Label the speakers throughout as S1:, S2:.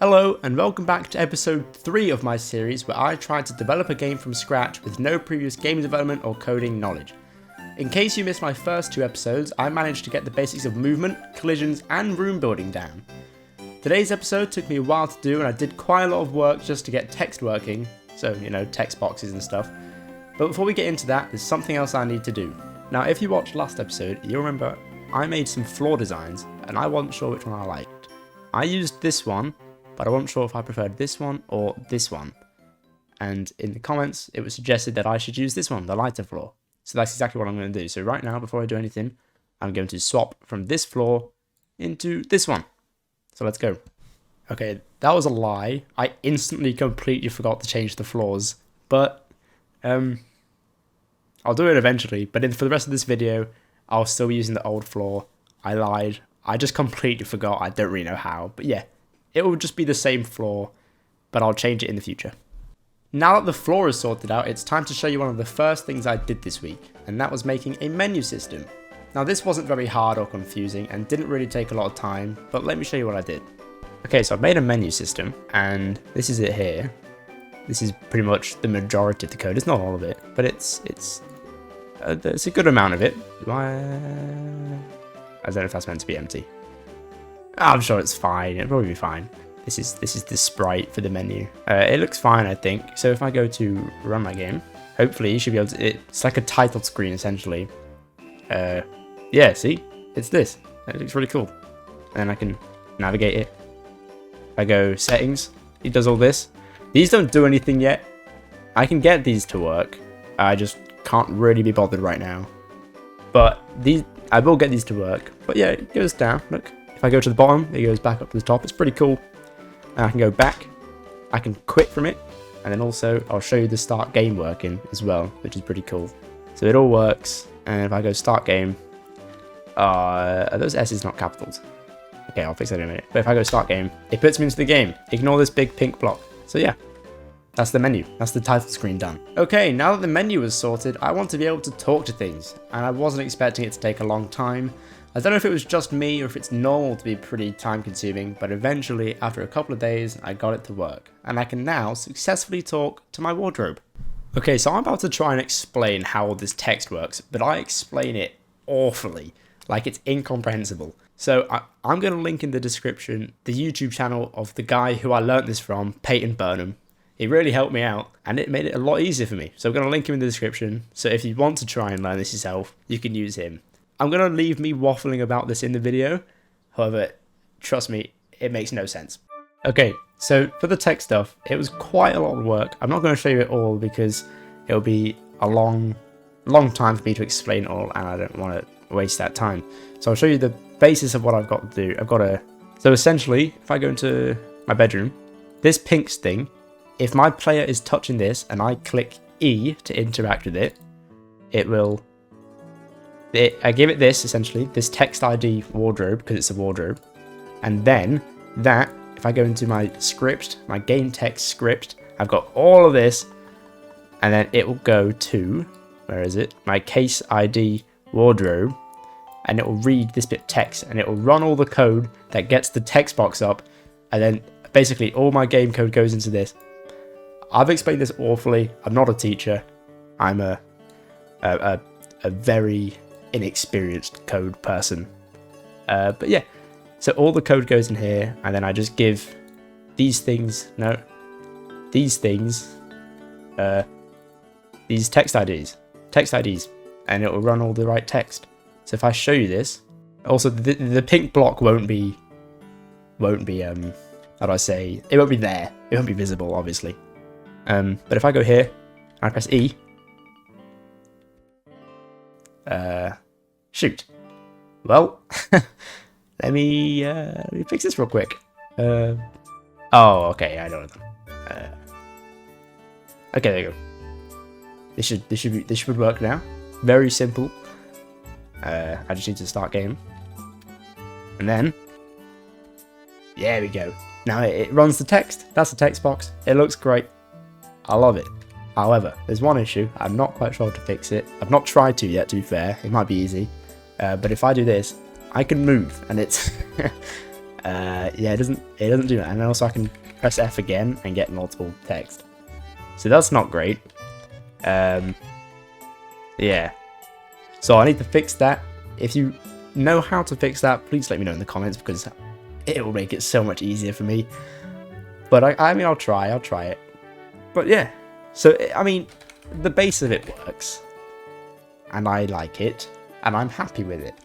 S1: Hello and welcome back to episode 3 of my series where I tried to develop a game from scratch with no previous game development or coding knowledge. In case you missed my first 2 episodes, I managed to get the basics of movement, collisions and room building down. Today's episode took me a while to do and I did quite a lot of work just to get text working, so text boxes and stuff. But before we get into that, there's something else I need to do. Now if you watched last episode, you'll remember I made some floor designs and I wasn't sure which one I liked. I used this one, but I wasn't sure if I preferred this one or this one. And in the comments, it was suggested that I should use this one, the lighter floor. So that's exactly what I'm going to do. So right now, before I do anything, I'm going to swap from this floor into this one. So let's go. Okay, that was a lie. I instantly completely forgot to change the floors. But I'll do it eventually. But for the rest of this video, I'll still be using the old floor. I lied. I just completely forgot. I don't really know how. But yeah. It will just be the same floor, but I'll change it in the future. Now that the floor is sorted out, it's time to show you one of the first things I did this week, and that was making a menu system. Now this wasn't very hard or confusing and didn't really take a lot of time, but let me show you what I did. Okay, so I've made a menu system, and this is it here. This is pretty much the majority of the code. It's not all of it, but it's a good amount of it. I don't know if that's meant to be empty. I'm sure it's fine. It'll probably be fine. This is the sprite for the menu. It looks fine, I think. So if I go to run my game, hopefully you should be able to. It's like a title screen essentially. Yeah, see, it's this. It looks really cool. And then I can navigate it. If I go settings, it does all this. These don't do anything yet. I can get these to work. I just can't really be bothered right now. But I will get these to work. But yeah, it goes down. Look. If I go to the bottom, it goes back up to the top. It's pretty cool. And I can go back. I can quit from it. And then also, I'll show you the start game working as well, which is pretty cool. So it all works. And if I go start game, are those S's not capitals? Okay, I'll fix that in a minute. But if I go start game, it puts me into the game. Ignore this big pink block. So yeah, that's the menu. That's the title screen done. Okay, now that the menu is sorted, I want to be able to talk to things. And I wasn't expecting it to take a long time. I don't know if it was just me or if it's normal to be pretty time consuming, but eventually, after a couple of days, I got it to work, and I can now successfully talk to my wardrobe. Okay, so I'm about to try and explain how all this text works, but I explain it awfully, like it's incomprehensible. So I'm going to link in the description the YouTube channel of the guy who I learnt this from, Peyton Burnham. He really helped me out, and it made it a lot easier for me. So I'm going to link him in the description, so if you want to try and learn this yourself, you can use him. I'm going to leave me waffling about this in the video, however, trust me, it makes no sense. Okay, so for the tech stuff, it was quite a lot of work. I'm not going to show you it all because it'll be a long time for me to explain it all, and I don't want to waste that time. So I'll show you the basis of what I've got to do. So essentially, if I go into my bedroom, this pink thing, if my player is touching this and I click E to interact with it, it will... I give it this, essentially, this text ID wardrobe, because it's a wardrobe. And then, if I go into my script, my game text script, I've got all of this. And then it will go to, where is it? My case ID wardrobe. And it will read this bit of text. And it will run all the code that gets the text box up. And then, basically, all my game code goes into this. I've explained this awfully. I'm not a teacher. I'm a very... inexperienced code person, but yeah, so all the code goes in here, and then I just give these things these text IDs, and it will run all the right text. So if I show you this, also the pink block won't be how do I say, it won't be there, it won't be visible obviously, but if I go here and I press E, shoot. Well, let me fix this real quick. Oh, okay, I know them. Okay, there you go. This should work now. Very simple. I just need to start game, and then there we go. Now it runs the text. That's the text box. It looks great. I love it. However, there's one issue. I'm not quite sure how to fix it. I've not tried to yet, to be fair. It might be easy. But if I do this, I can move, and it's Yeah, it doesn't do that. And also I can press F again and get multiple text. So that's not great. Yeah. So I need to fix that. If you know how to fix that, please let me know in the comments, because it will make it so much easier for me. But I mean, I'll try it. But yeah, so I mean, the base of it works, and I like it, and I'm happy with it.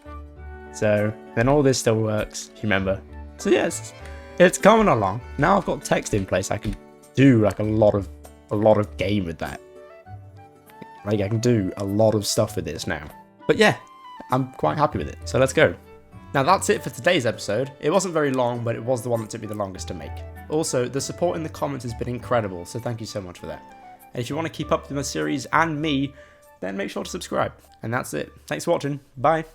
S1: So then all this still works, if you remember. So yes, it's coming along. Now I've got text in place, I can do like a lot of game with that. Like I can do a lot of stuff with this now. But yeah, I'm quite happy with it. So let's go. Now that's it for today's episode. It wasn't very long, but it was the one that took me the longest to make. Also, the support in the comments has been incredible, so thank you so much for that. And if you want to keep up with my series and me, then make sure to subscribe. And that's it. Thanks for watching. Bye.